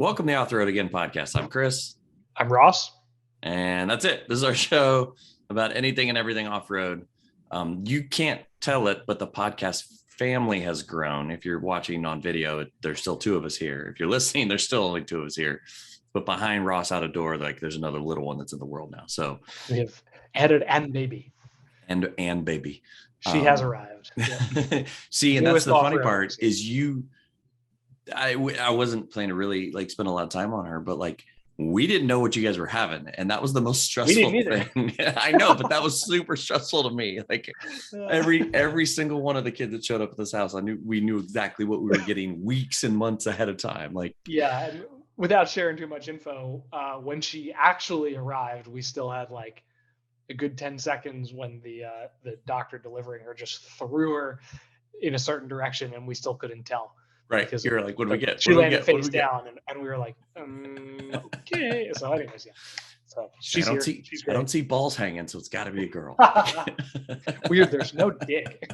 Welcome to Off the Road Again podcast. I'm Chris. I'm Ross. And that's it. This is our show about anything and everything off-road. You can't tell it, but the podcast family has grown. If you're watching on video, there's still two of us here. If you're listening, there's still only two of us here. But behind Ross out a door, like there's another little one that's in the world now. So we have added and baby. And baby. She has arrived. Yeah. See, and that's the funny part is I wasn't planning to really like spend a lot of time on her, but like we didn't know what you guys were having, and that was the most stressful thing. I know, but that was super stressful to me. Like every single one of the kids that showed up at this house, we knew exactly what we were getting weeks and months ahead of time. Like, yeah, and without sharing too much info, when she actually arrived, we still had like a good 10 seconds when the doctor delivering her just threw her in a certain direction, and we still couldn't tell. Right, because you're like, what do we get? She landed face down, and we were like, okay. So, anyways, yeah. So she's here. I don't see balls hanging, so it's got to be a girl. Weird. There's no dick.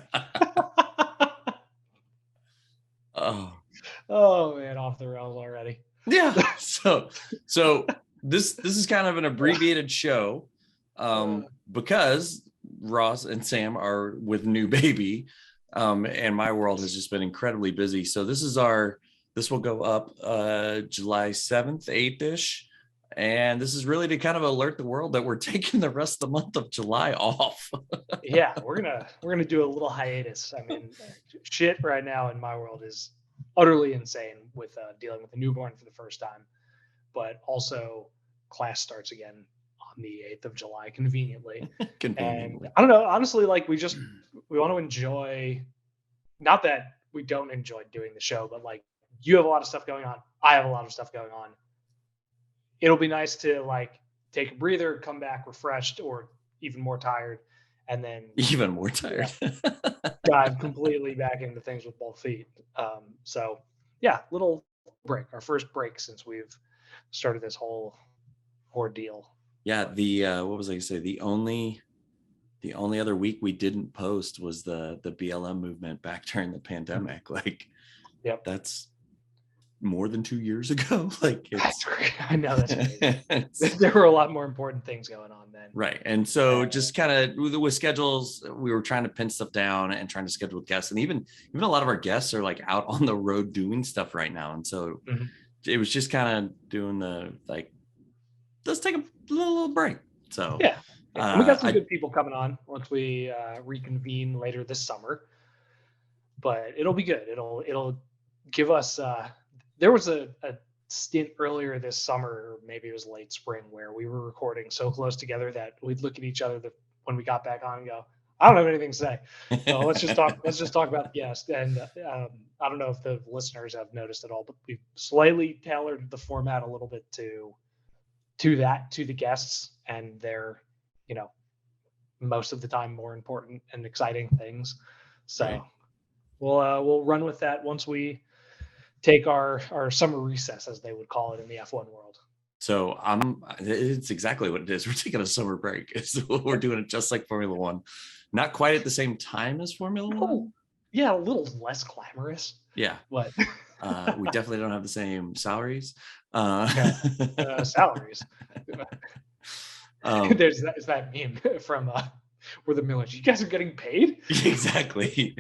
Oh man, off the rails already. Yeah. So this is kind of an abbreviated show, because Ross and Sam are with new baby. And my world has just been incredibly busy. So this will go up July 7th, 8th-ish. And this is really to kind of alert the world that we're taking the rest of the month of July off. Yeah, we're gonna do a little hiatus. I mean, shit right now in my world is utterly insane with dealing with a newborn for the first time. But also class starts again on the 8th of July, conveniently. And I don't know, honestly, like we want to enjoy, not that we don't enjoy doing the show, but like you have a lot of stuff going on, I have a lot of stuff going on. It'll be nice to like take a breather, come back refreshed or even more tired, and then dive completely back into things with both feet. So yeah, little break, our first break since we've started this whole ordeal. Yeah, what was I gonna say? The only other week we didn't post was the BLM movement back during the pandemic. Like, yep, that's more than 2 years ago. Like, I know that's amazing. There were a lot more important things going on then. Right, and so just kind of with schedules, we were trying to pin stuff down and trying to schedule with guests, and even a lot of our guests are like out on the road doing stuff right now, and so it was just kind of doing the like, let's take a little break. So yeah. We got some good people coming on once we reconvene later this summer, but it'll be good. It'll give us there was a stint earlier this summer, or maybe it was late spring, where we were recording so close together that we'd look at each other when we got back on and go, I don't have anything to say. So let's just talk about the guest. And I don't know if the listeners have noticed at all, but we've slightly tailored the format a little bit to the guests and their, most of the time more important and exciting things. So right. We'll run with that once we take our summer recess, as they would call it in the F1 world. So it's exactly what it is. We're taking a summer break. We're doing it just like Formula One, not quite at the same time as Formula One. Yeah, a little less glamorous. Yeah, but we definitely don't have the same salaries. Salaries. There's that meme from We're the Millers. You guys are getting paid? Exactly.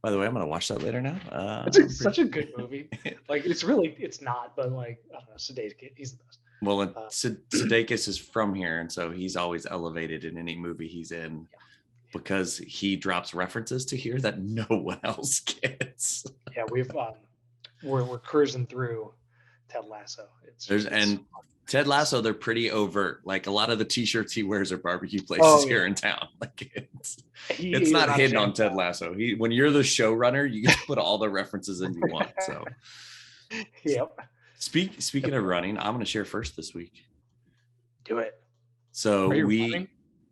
By the way, I'm gonna watch that later now. It's such a good movie. Like it's not, but like I don't know, Sudeikis, he's the best. Well, Sudeikis is from here, and so he's always elevated in any movie he's in, because he drops references to here that no one else gets. Yeah, we're cruising through Ted Lasso. Ted Lasso, they're pretty overt. Like a lot of the t-shirts he wears are barbecue places here in town. Like it's not hidden on Ted Lasso. When you're the showrunner, you can put all the references in you want. So yep. Speaking of running, I'm going to share first this week. Do it. So running?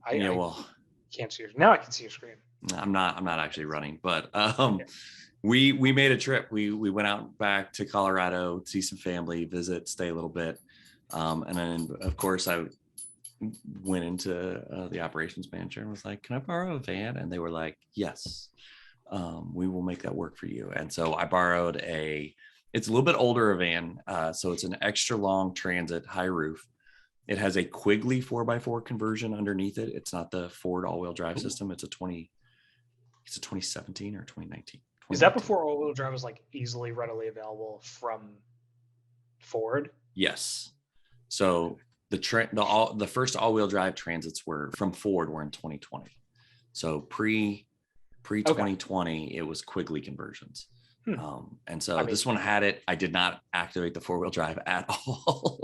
Can't see now I can see your screen. I'm not actually running, but we made a trip. We went out back to Colorado to see some family, visit, stay a little bit. And then of course I went into the operations manager and was like, can I borrow a van? And they were like, yes, we will make that work for you. And so I borrowed a It's a little bit older van. So it's an extra long transit, high roof. It has a Quigley 4x4 conversion underneath it. It's not the Ford all-wheel drive system. It's a 2017 or 2019. Is that before all-wheel drive was like easily readily available from Ford? Yes. So the first all-wheel drive transits were from Ford were in 2020. So pre 2020, it was Quigley conversions. And so this one had it. I did not activate the 4-wheel drive at all.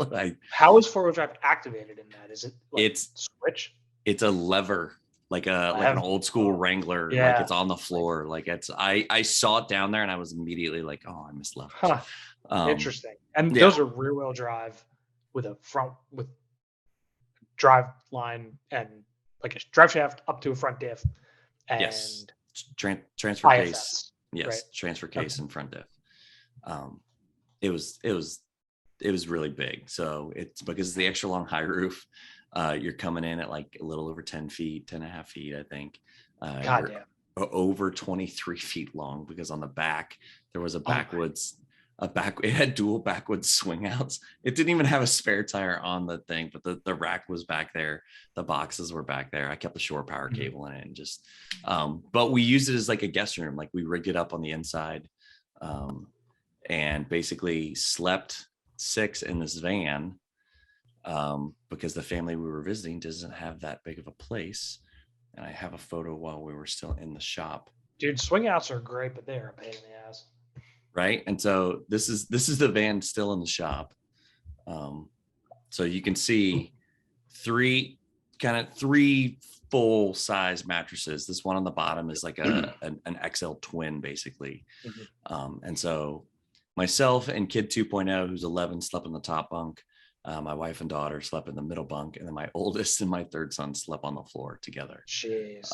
How is 4-wheel drive activated in that? Is it like it's switch? It's a lever, like an old school Wrangler. Yeah. Like it's on the floor. Like I saw it down there and I was immediately like, oh, I missed leverage. Huh. Interesting. And those are rear wheel drive with a front with drive line and like a drive shaft up to a front diff. And yes. Transfer IFS, case. Yes. right? Transfer case and front diff. It was really big. So it's because it's the extra long high roof. You're coming in at like a little over 10 feet, 10 and a half feet, I think. God damn. Over 23 feet long, because on the back there was it had dual backwoods swing outs. It didn't even have a spare tire on the thing, but the rack was back there. The boxes were back there. I kept the shore power cable in it and just, but we used it as like a guest room. Like we rigged it up on the inside, and basically slept 6 in this van, because the family we were visiting doesn't have that big of a place. And I have a photo while we were still in the shop. Dude, swing outs are great, but they are a pain in the ass. Right. And so this is the van still in the shop. So you can see 3 full size mattresses. This one on the bottom is like an XL twin, basically. And so myself and kid 2.0, who's 11, slept in the top bunk. My wife and daughter slept in the middle bunk, and then my oldest and my third son slept on the floor together. Jeez.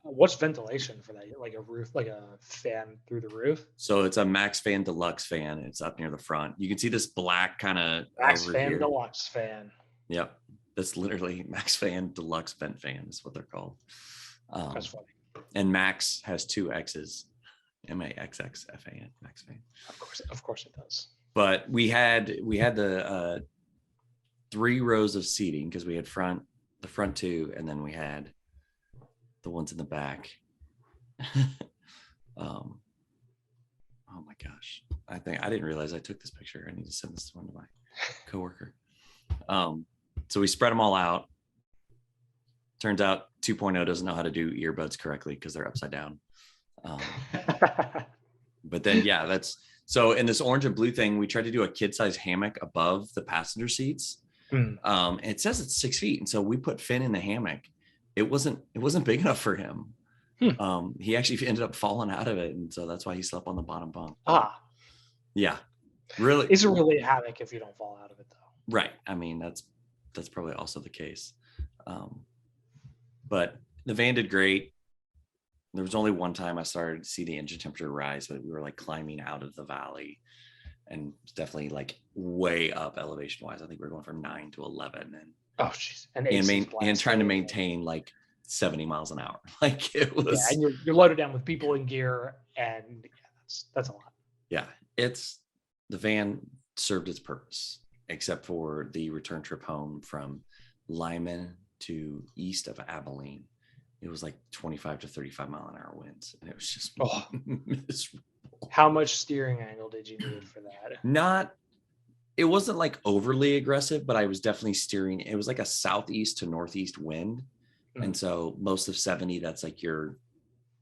What's ventilation for that? Like a roof, like a fan through the roof? So it's a MaxxFan Deluxe fan. It's up near the front. You can see this black kind of MaxxFan Deluxe fan. Yep. That's literally MaxxFan Deluxe vent fan is what they're called. That's funny. And Max has 2 X's. MaxxFan, MaxxFan. Of course it does. But we had the 3 rows of seating, because we had the front 2, and then we had the ones in the back. Oh my gosh. I didn't realize I took this picture. I need to send this one to my coworker. So we spread them all out. Turns out 2.0 doesn't know how to do earbuds correctly because they're upside down. But then, so in this orange and blue thing, we tried to do a kid-size hammock above the passenger seats. And it says it's 6 feet. And so we put Finn in the hammock. It wasn't big enough for him. He actually ended up falling out of it. And so that's why he slept on the bottom bunk. Yeah. Really. It's really a hammock if you don't fall out of it, though. Right. I mean, that's probably also the case. But the van did great. There was only one time I started to see the engine temperature rise, but we were like climbing out of the valley, and definitely like way up elevation wise. I think we were going from 9 to 11, and trying to maintain like 70 miles an hour. Like it was. Yeah, and you're loaded down with people in gear, and that's a lot. Yeah, the van served its purpose, except for the return trip home from Lyman to east of Abilene. It was like 25 to 35 mile an hour winds, and it was just miserable. How much steering angle did you need for that? It wasn't like overly aggressive, but I was definitely steering. It was like a southeast to northeast wind. And so most of 70, that's like your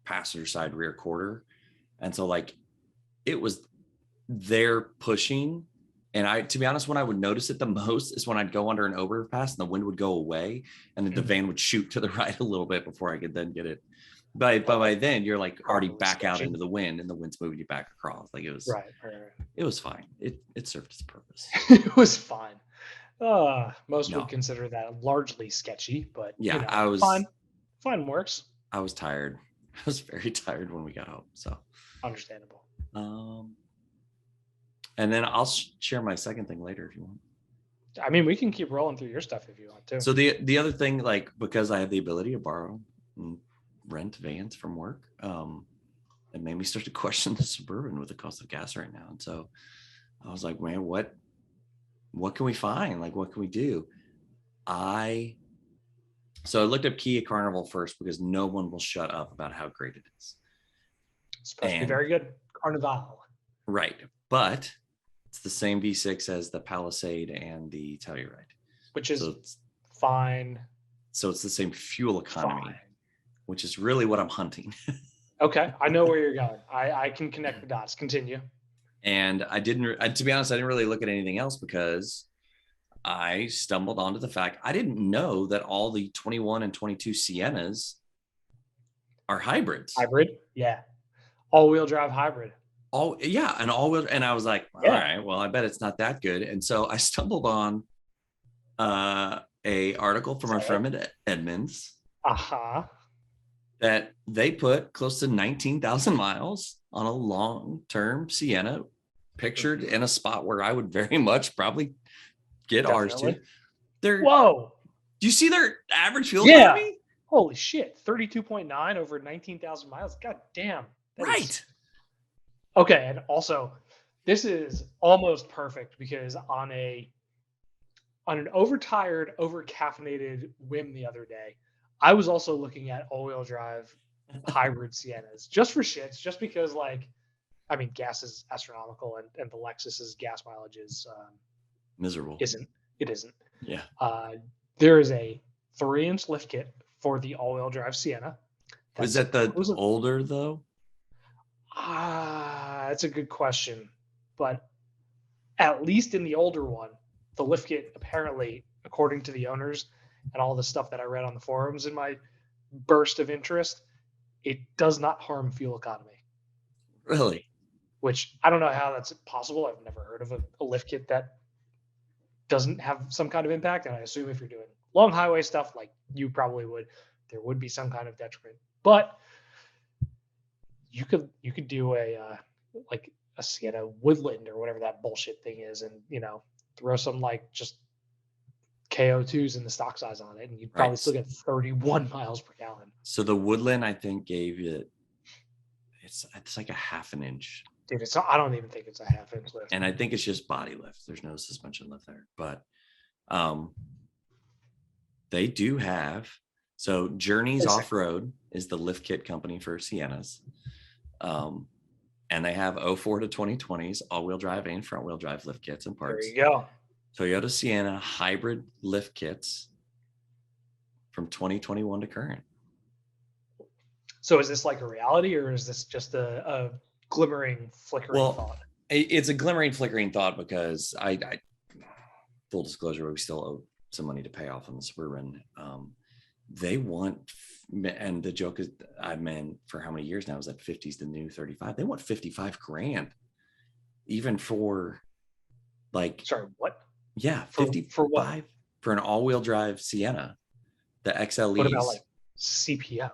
passenger side rear quarter. And so like it was there pushing. And to be honest, when I would notice it the most is when I'd go under an overpass and the wind would go away, and then the van would shoot to the right a little bit before I could then get it. But by then you're like already back out into the wind, and the wind's moving you back across. Like it was right. It was fine. It served its purpose. It was fine. Most would consider that largely sketchy, but yeah, I was fine works. I was tired. I was very tired when we got home. So understandable. And then I'll share my second thing later if you want. I mean, we can keep rolling through your stuff if you want to. So the other thing, like, because I have the ability to borrow and rent vans from work, and it made me start to question the Suburban with the cost of gas right now. And so I was like, man, what can we find? Like, what can we do? So I looked up Kia Carnival first because no one will shut up about how great it is. It's supposed to be very good. Carnival. Right. But it's the same V6 as the Palisade and the Telluride. Which is fine. So it's the same fuel economy, which is really what I'm hunting. Okay. I know where you're going. I can connect the dots. Continue. And to be honest, I didn't really look at anything else because I stumbled onto the fact I didn't know that all the 21 and 22 Siennas are hybrids. Hybrid? Yeah. All-wheel drive hybrid. And all-wheel. And I was like, all right, well, I bet it's not that good. And so I stumbled on a article from our friend at Edmunds. That they put close to 19,000 miles on a long-term Sienna, pictured in a spot where I would very much probably get ours too. Whoa! Do you see their average fuel economy? Holy shit! 32.9 over 19,000 miles. God damn! Right. Okay, and also, this is almost perfect because on an overtired, over-caffeinated whim the other day, I was also looking at all-wheel drive hybrid Siennas just for shits, just because, like, I mean, gas is astronomical, and the Lexus's gas mileage is miserable. It isn't. Yeah. There is a 3-inch lift kit for the all-wheel drive Sienna. Is that the older though? That's a good question, but at least in the older one, the lift kit apparently, according to the owners and all the stuff that I read on the forums in my burst of interest, it does not harm fuel economy. Really? Which I don't know how that's possible. I've never heard of a lift kit that doesn't have some kind of impact. And I assume if you're doing long highway stuff, like you probably would, there would be some kind of detriment. But you could do a Sienna Woodland or whatever that bullshit thing is, and throw some like just KO2s in the stock size on it, and you'd probably still get 31 miles per gallon. So the Woodland, I think, gave it it's like a half an inch. Dude, I don't even think it's a half inch lift. And I think it's just body lift. There's no suspension lift there. But they do have, so Journeys Off-Road is the lift kit company for Siennas. And they have 04 to 2020s all-wheel drive and front-wheel drive lift kits and parts. There you go. Toyota Sienna hybrid lift kits from 2021 to current. So is this like a reality, or is this just a glimmering, flickering thought? It's a glimmering, flickering thought because I full disclosure, we still owe some money to pay off on the Suburban. They want, and the joke is, I've been for how many years now is that 50's the new 35. They want 55 grand, even for like. Sorry, what? Yeah, 55 for what? For an all-wheel drive Sienna, the XLEs. What about like CPO?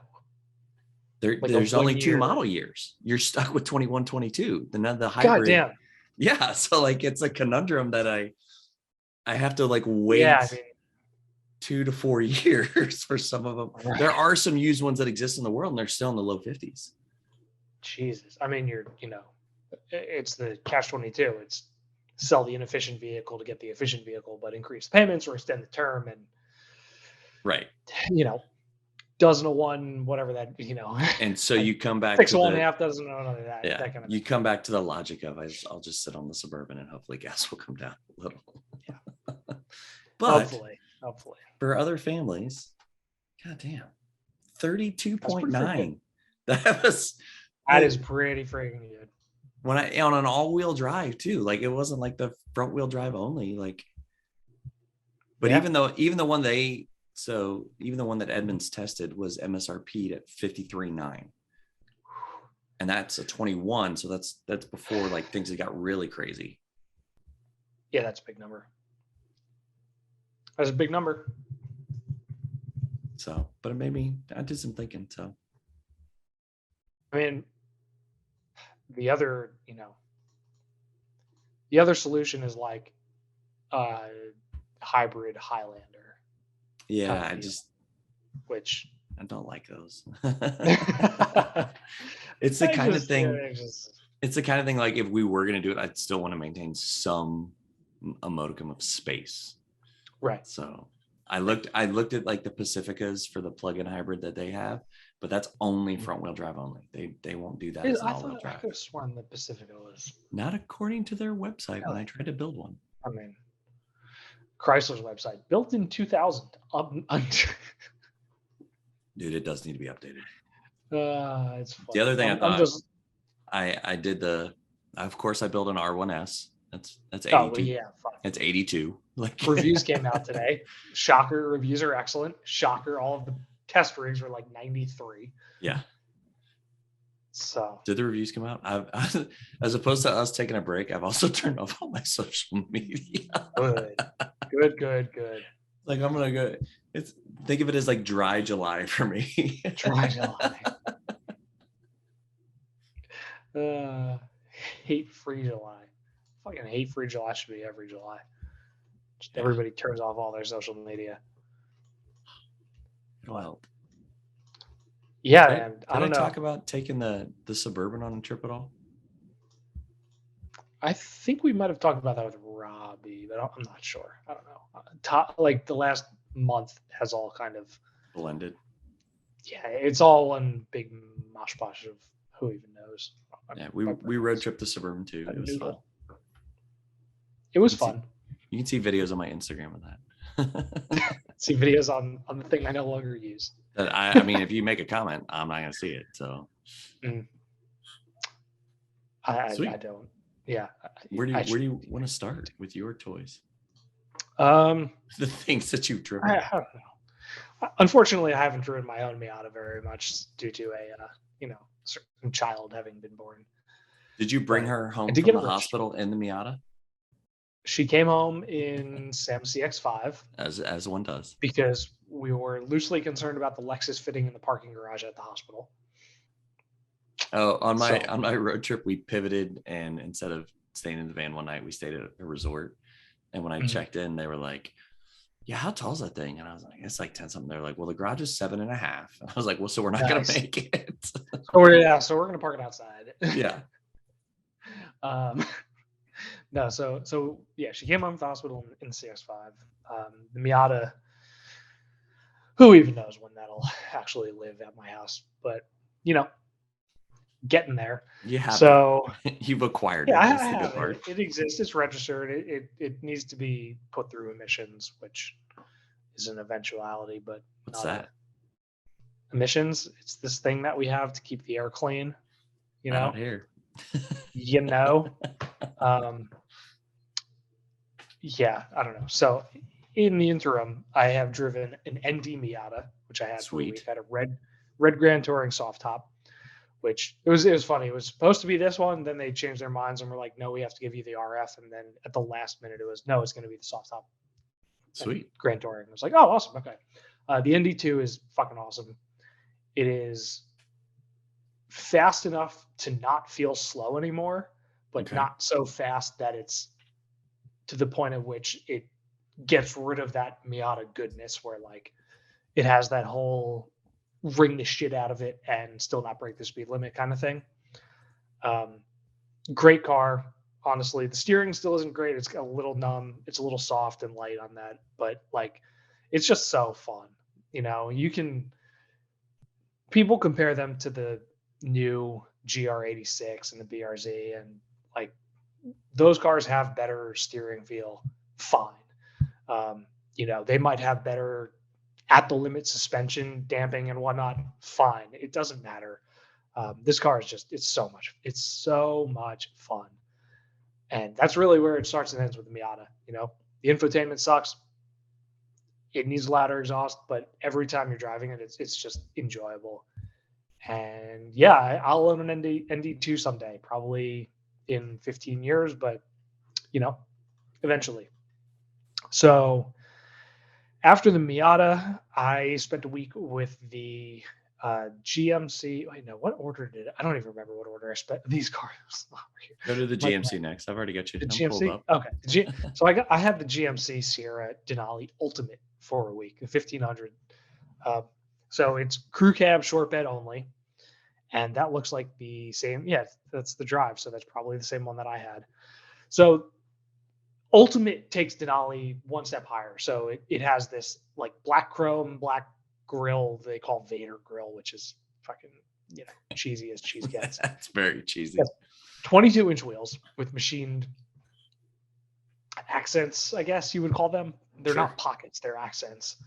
There's only 2 model years. You're stuck with 21, 22. The hybrid. God damn. Yeah, so like it's a conundrum that I have to like wait. Yeah, I mean, 2 to 4 years for some of them. Right. There are some used ones that exist in the world, and they're still in the low 50s. Jesus, I mean, it's the catch-22. It's sell the inefficient vehicle to get the efficient vehicle, but increase the payments or extend the term, and right, dozen of one, whatever that, And so you come back 6 of one, half dozen of another. Yeah, that kind of you come back to the logic of I'll just sit on the Suburban and hopefully gas will come down a little. Yeah, but hopefully. For other families, goddamn, 32.9. That is pretty freaking good. When on an all-wheel drive too, like it wasn't like the front-wheel drive only, like. But even the one that Edmunds tested was MSRP'd at 53.9, and that's a 21. So that's before like things had got really crazy. Yeah, that's a big number. That's a big number. So, but it made me, I did some thinking. So, I mean, the other solution is like hybrid Highlander. Yeah, which I don't like those. I It's the kind of just, thing. yeah, just It's the kind of thing like if we were going to do it, I'd still want to maintain some modicum of space. right. So I looked at like the Pacificas for the plug-in hybrid that they have, but that's only front wheel drive only. They won't do that as an I all-wheel thought I drive. could have sworn the Pacifica was. Not according to their website when I tried to build one. I mean, Chrysler's website built in 2000. Dude, it does need to be updated. It's funny. The other thing I thought, I'm just. I did of course I built an R1S. That's 82. Oh well, yeah. Fine. It's 82. Like Reviews came out today. Shocker, reviews are excellent. Shocker, all of the test rigs were like 93. Yeah. So did the reviews come out? As opposed to us taking a break, I've also turned off all my social media. Good. Like I'm gonna go. Think of it as like dry July for me. Dry July. Hate free July. Fucking hate free July should be every July. Just everybody turns off all their social media. It'll help. Yeah, man. I don't know. Talk about taking the Suburban on a trip at all? I think we might have talked about that with Robbie, but I'm not sure. I don't know. Like the last month has all kind of blended. Yeah, it's all one big mosh posh of who even knows. Yeah, we road tripped the Suburban too. It was fun. It was fun. You can see videos on my Instagram of that. See videos on the thing I no longer use. I mean, if you make a comment, I'm not gonna see it. So I don't. Yeah. Where do you want to start with your toys? The things that you've driven. I don't know. Unfortunately, I haven't driven my own Miata very much due to a certain child having been born. Did you bring her home from the hospital in the Miata? She came home in Sam CX-5, as one does, because we were loosely concerned about the Lexus fitting in the parking garage at the hospital. Oh, on my road trip, we pivoted, and instead of staying in the van one night, we stayed at a resort. And when I checked in, they were like, "Yeah, how tall is that thing?" And I was like, "It's like 10 something." They're like, "Well, the garage is 7.5." And I was like, "Well, so we're not gonna make it." So we're gonna park it outside. Yeah. No, so yeah, she came home from the hospital in the CX-5. The Miata, who even knows when that'll actually live at my house, but getting there. Yeah. So you've acquired it. That's the good part. It exists. It's registered. It needs to be put through emissions, which is an eventuality. But what's that? Emissions. It's this thing that we have to keep the air clean. Out here. Yeah, I don't know. So in the interim, I have driven an ND Miata, which I had. Sweet. I had a red Grand Touring soft top, which it was funny. It was supposed to be this one, then they changed their minds and were like, "No, we have to give you the RF." And then at the last minute, it was, "No, it's going to be the soft top." Sweet. Grand Touring. I was like, "Oh, awesome. Okay." The ND2 is fucking awesome. It is fast enough to not feel slow anymore, but not so fast that it's to the point at which it gets rid of that Miata goodness where like it has that whole ring the shit out of it and still not break the speed limit kind of thing. Great car. Honestly, the steering still isn't great. It's a little numb. It's a little soft and light on that, but like, it's just so fun. People compare them to the new GR86 and the BRZ, and like those cars have better steering feel. Fine. They might have better at the limit suspension damping and whatnot. Fine. It doesn't matter. This car is it's so much fun. And that's really where it starts and ends with the Miata. The infotainment sucks. It needs louder exhaust, but every time you're driving it, it's just enjoyable. And yeah, I'll own an ND2 someday, probably in 15 years, but eventually. So after the Miata, I spent a week with the GMC. Wait, no, what order did I don't even remember what order I spent these cars. Go to the GMC next. I've already got you. The GMC. Okay. So I had the GMC Sierra Denali Ultimate for a week, the 1500. So it's crew cab, short bed only. And that looks like the same. Yeah, that's the drive. So that's probably the same one that I had. So Ultimate takes Denali one step higher. So it has this like black chrome, black grill they call Vader grill, which is fucking, cheesy as cheese gets. That's very cheesy. 22-inch wheels with machined accents, I guess you would call them. They're not pockets, they're accents.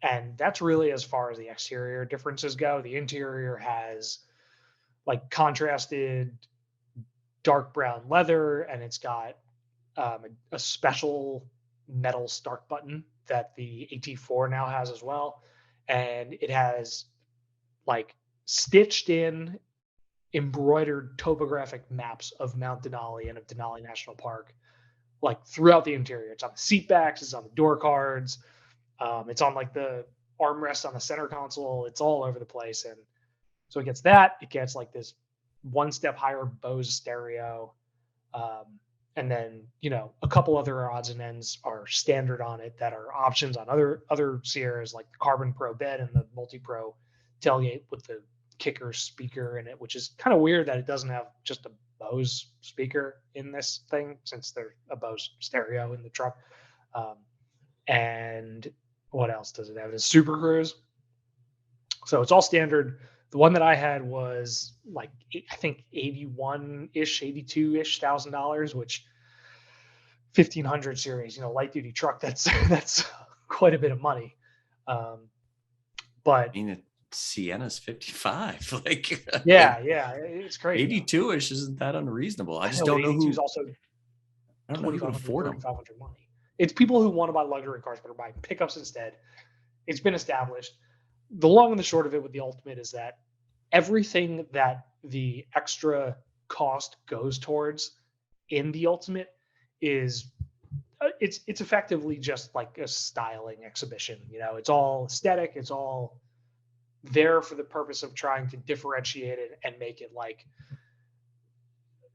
And that's really as far as the exterior differences go. The interior has like contrasted dark brown leather, and it's got a special metal start button that the AT4 now has as well. And it has like stitched in embroidered topographic maps of Mount Denali and of Denali National Park, like throughout the interior. It's on the seat backs, it's on the door cards, it's on like the armrest on the center console. It's all over the place. And so it gets that. It gets like this one step higher Bose stereo. And then, a couple other odds and ends are standard on it that are options on other Sierras, like the Carbon Pro bed and the Multi Pro tailgate with the kicker speaker in it, which is kind of weird that it doesn't have just a Bose speaker in this thing, since there's a Bose stereo in the truck. And what else does it have? It's Super Cruise. So it's all standard. The one that I had was like, I think 81-ish, 82-ish $1,000, which 1500 series, light duty truck, that's quite a bit of money. But Sienna's 55. Like, yeah, it's crazy. 82-ish isn't that unreasonable. I just don't know who. Also, I don't know who can afford them. Money. It's people who want to buy luxury cars but are buying pickups instead. It's been established. The long and the short of it with the Ultimate is that everything that the extra cost goes towards in the Ultimate is it's effectively just like a styling exhibition. It's all aesthetic. It's all there for the purpose of trying to differentiate it and make it like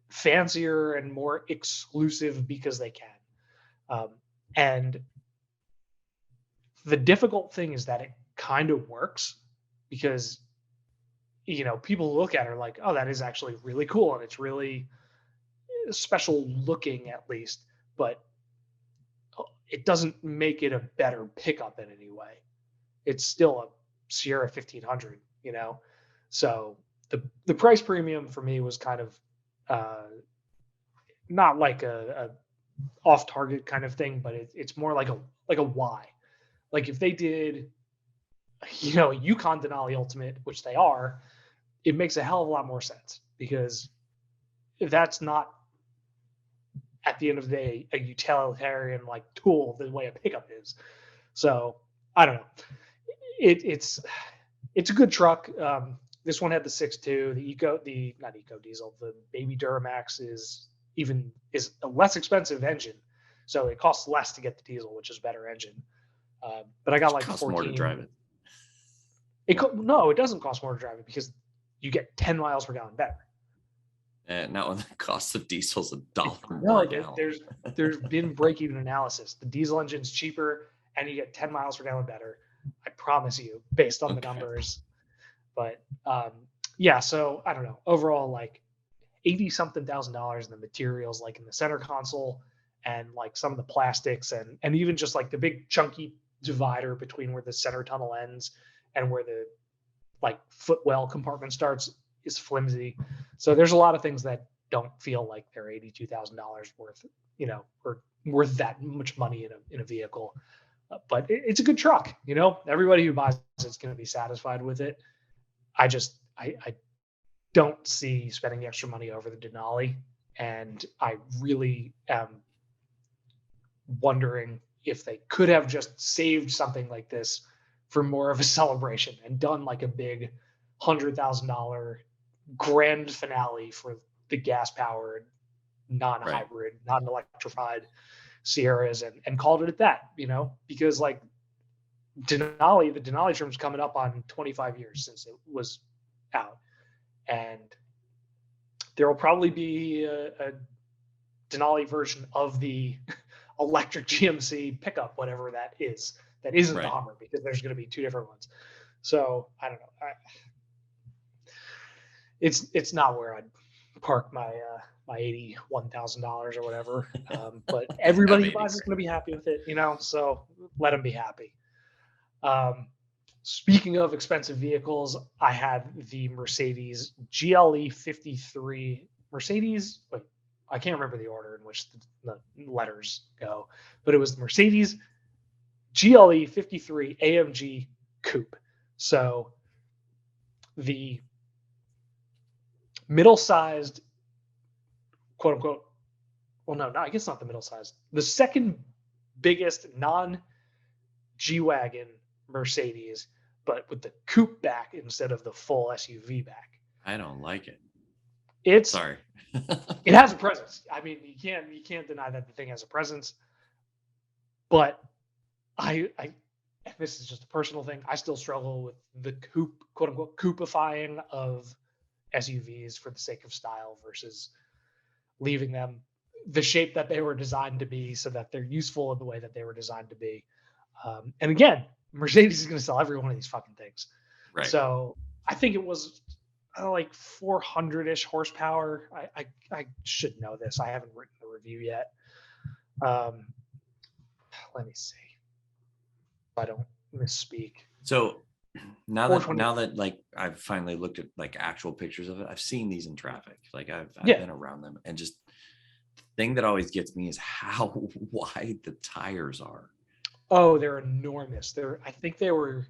fancier and more exclusive because they can. And the difficult thing is that it kind of works because, people look at her like, oh, that is actually really cool. And it's really special looking, at least, but it doesn't make it a better pickup in any way. It's still a Sierra 1500, so the price premium for me was kind of not like a off target kind of thing, but it's more like a why. Like if they did, a Yukon Denali Ultimate, which they are, it makes a hell of a lot more sense, because that's not, at the end of the day, a utilitarian like tool the way a pickup is. So I don't know. It's a good truck. This one had the 6.2, not Eco diesel. The Baby Duramax is a less expensive engine, so it costs less to get the diesel, which is a better engine. But I got like 14 more to drive it. No, it doesn't cost more to drive it because you get 10 miles per gallon better. And not when the cost of diesel's $1 more a gallon. There's been break-even analysis. The diesel engine's cheaper, and you get 10 miles per gallon better. I promise you, based on the numbers. But yeah, so I don't know. Overall, like $80-something thousand in the materials, like in the center console and like some of the plastics and even just like the big chunky divider between where the center tunnel ends and where the like footwell compartment starts is flimsy. So there's a lot of things that don't feel like they're $82,000 worth, or worth that much money in a vehicle. But it's a good truck, everybody who buys it's going to be satisfied with it. I don't see spending the extra money over the Denali. And I really am wondering if they could have just saved something like this for more of a celebration and done like a big $100,000 grand finale for the gas powered, non-hybrid, non-electrified Sierras and called it at that, because like the Denali trim's coming up on 25 years since it was out. And there will probably be a Denali version of the electric GMC pickup, whatever that is, that isn't the Right. Hummer, because there's going to be two different ones. So I don't know. It's not where I'd park my $81,000 or whatever. But everybody who buys is going to be happy with it, So let them be happy. Speaking of expensive vehicles, I had the Mercedes GLE 53. Mercedes, wait, I can't remember the order in which the letters go, but it was the Mercedes GLE 53 AMG Coupe. So the middle-sized, quote unquote, well, no, I guess not the middle-sized, the second biggest non-G-Wagon Mercedes, but with the coupe back instead of the full SUV back. I don't like it. Sorry. It has a presence. I mean, you can't deny that the thing has a presence. But I this is just a personal thing. I still struggle with the coupe, quote unquote, coupifying of SUVs for the sake of style versus leaving them the shape that they were designed to be, so that they're useful in the way that they were designed to be. And again, Mercedes is going to sell every one of these fucking things. Right. So I think it was like 400-ish horsepower. I should know this. I haven't written the review yet. Let me see if I don't misspeak. So now that like I've finally looked at like actual pictures of it, I've seen these in traffic. Like I've been around them, and just the thing that always gets me is how wide the tires are. Oh, they're enormous. I think they were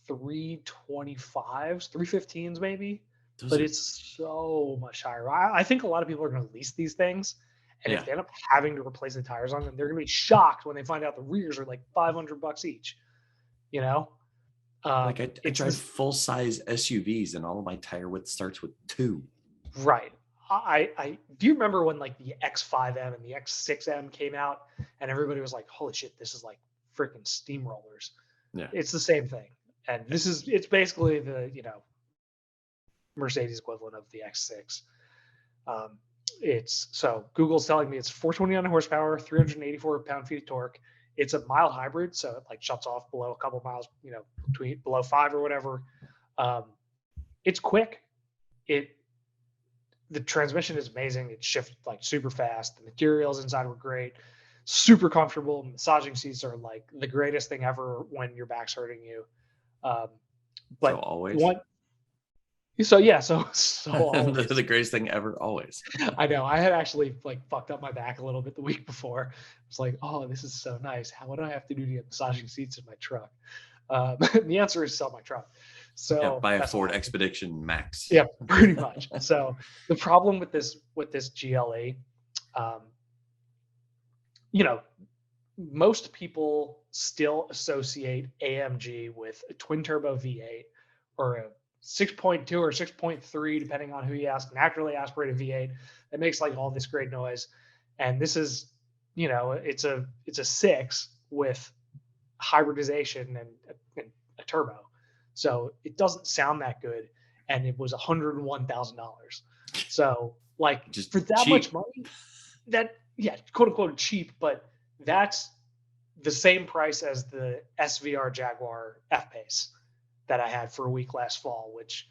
325s, 315s maybe. But it's so much higher. I think a lot of people are going to lease these things, and if they end up having to replace the tires on them, they're going to be shocked when they find out the rears are like $500 each. Like I drive full-size SUVs, and all of my tire width starts with 2. Right. I do you remember when like the X5M and the X6M came out, and everybody was like, "Holy shit, this is like freaking steamrollers." Yeah, it's the same thing, and it's basically the Mercedes equivalent of the X6. Google's telling me it's 429 horsepower, 384 pound-feet of torque. It's a mild hybrid, so it like shuts off below a couple miles, below 5 or whatever. It's quick. The transmission is amazing. It shifts like super fast. The materials inside were great, super comfortable. Massaging seats are like the greatest thing ever when your back's hurting you. But so always. So always. The greatest thing ever, always. I know. I had actually like fucked up my back a little bit the week before. It's like, oh, this is so nice. What do I have to do to get massaging seats in my truck? The answer is sell my truck. So buy a Ford Expedition Max. Yeah, pretty much. So the problem with this GLA, most people still associate AMG with a twin turbo V8 or a 6.2 or 6.3, depending on who you ask, naturally aspirated V8 that makes like all this great noise. And this is, it's a 6 with hybridization and a turbo. So it doesn't sound that good. And it was $101,000. So like just for that cheap. Much money, quote unquote cheap, but that's the same price as the SVR Jaguar F-Pace that I had for a week last fall, which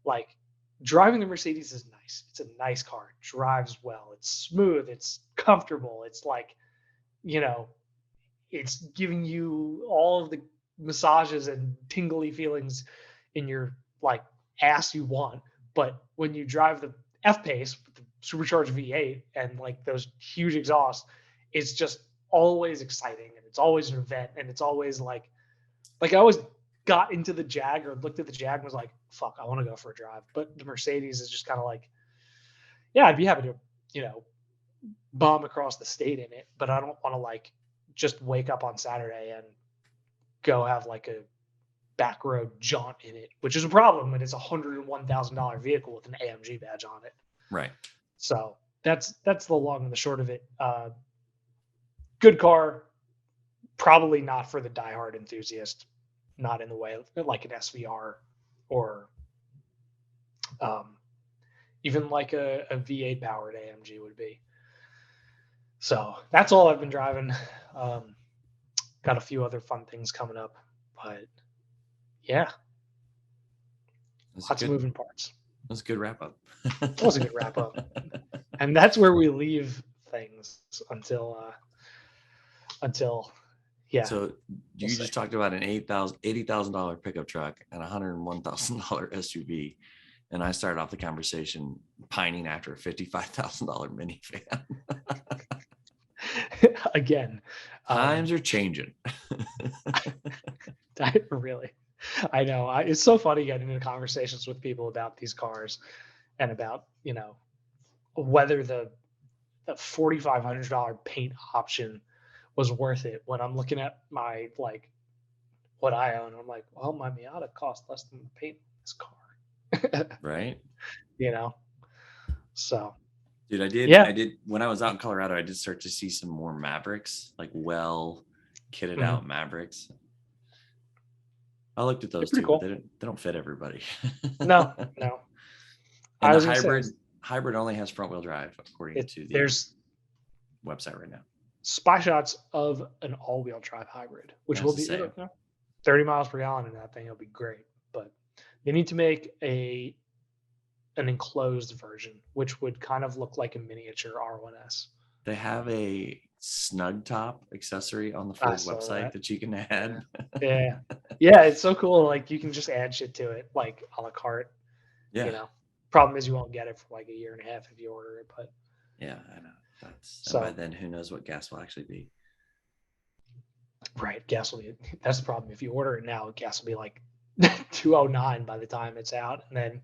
like driving the Mercedes is nice. It's a nice car. It drives well. It's smooth. It's comfortable. It's like, it's giving you all of the massages and tingly feelings in your like ass you want. But when you drive the F-Pace with the supercharged V8 and like those huge exhausts, it's just always exciting, and it's always an event, and it's always like I always got into the Jag or looked at the Jag and was like, fuck, I want to go for a drive. But the Mercedes is just kind of like, yeah, I'd be happy to, bomb across the state in it, but I don't want to like just wake up on Saturday and go have like a back road jaunt in it, which is a problem when it's $101,000 vehicle with an AMG badge on it. Right. So that's the long and the short of it. Good car, probably not for the diehard enthusiast, not in the way like an SVR or even like a V8 powered AMG would be. So that's all I've been driving. got a few other fun things coming up, but yeah, lots of moving parts. That's a good wrap up. That was a good wrap up. And that's where we leave things until yeah. So you just talked about an $80,000 pickup truck and a $101,000 SUV. And I started off the conversation pining after a $55,000 minivan. Again, times are changing. Really, I know. It's so funny getting into conversations with people about these cars and about, whether the $4,500 paint option was worth it when I'm looking at my, like, what I own. I'm like, well, my Miata cost less than the paint this car. Right. So. Dude, I did when I was out in Colorado, I did start to see some more Mavericks, like well kitted out Mavericks. I looked at those too, cool. But they don't fit everybody. No. And the hybrid only has front wheel drive, according to the website right now. Spy shots of an all-wheel drive hybrid, which will be 30 miles per gallon in that thing. It'll be great, but they need to make an enclosed version, which would kind of look like a miniature R1S. They have a snug top accessory on the Ford website that you can add. Yeah, it's so cool. Like, you can just add shit to it, like a la carte. Yeah. Problem is you won't get it for like a year and a half if you order it, but yeah, I know. So by then, who knows what gas will actually be? Right, gas will be. That's the problem. If you order it now, gas will be like $209 by the time it's out, and then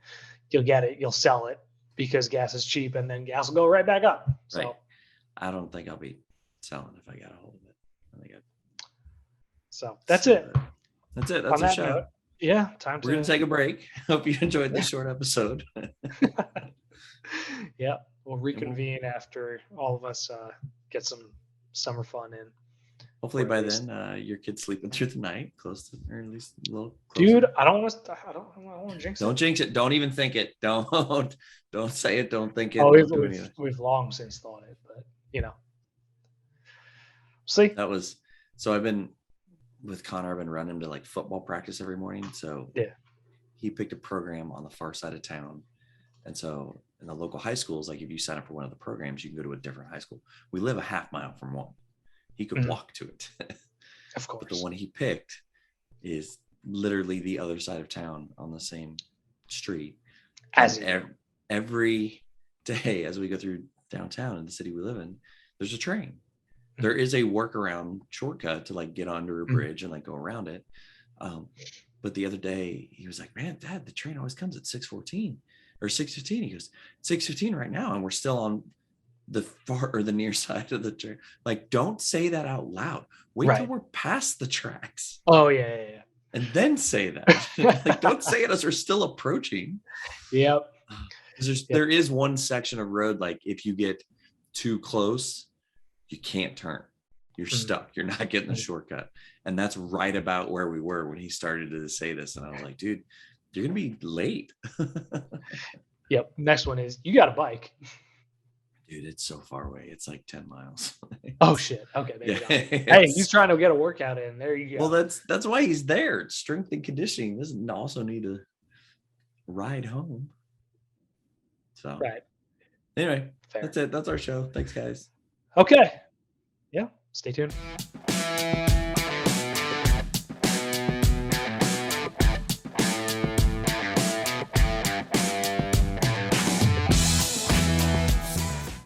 you'll get it, you'll sell it because gas is cheap, and then gas will go right back up. So right. I don't think I'll be selling if I got a hold of it. So that's it. That's it. That's the show. Note, yeah, We're gonna take a break. Hope you enjoyed this short episode. Yeah, we'll reconvene after all of us get some summer fun in. Hopefully by then, your kid's sleeping through the night, close to, or at least a little closer. Dude, I don't want to jinx it. Don't jinx it. Don't even think it. Don't say it. Don't think it. Oh, we've long since thought it, but see. So I've been with Connor. I've been running him to like football practice every morning. So yeah, he picked a program on the far side of town, and so in the local high schools, like if you sign up for one of the programs, you can go to a different high school. We live a half mile from one. He could walk to it. Of course. But the one he picked is literally the other side of town on the same street. Every day as we go through downtown in the city we live in, there's a train. There is a workaround shortcut to like get under a bridge and like go around it. But the other day he was like, man, Dad, the train always comes at 6:14 or 6:15. He goes, 6:15 right now. And we're still on the far or the near side of the train. Like, don't say that out loud. Wait till we're past the tracks. Oh yeah. And then say that. Like, don't say it as we're still approaching. Yep. There is one section of road, like if you get too close, you can't turn. You're stuck. You're not getting the shortcut. And that's right about where we were when he started to say this. And I was like, dude, you're going to be late. Yep. Next one is, you got a bike. Dude, it's so far away. It's like 10 miles. Oh shit. Okay. Hey, he's trying to get a workout in. There you go. Well, that's why he's there. It's strength and conditioning. He doesn't also need to ride home. So anyway, Fair. That's it. That's our show. Thanks, guys. Okay. Yeah. Stay tuned.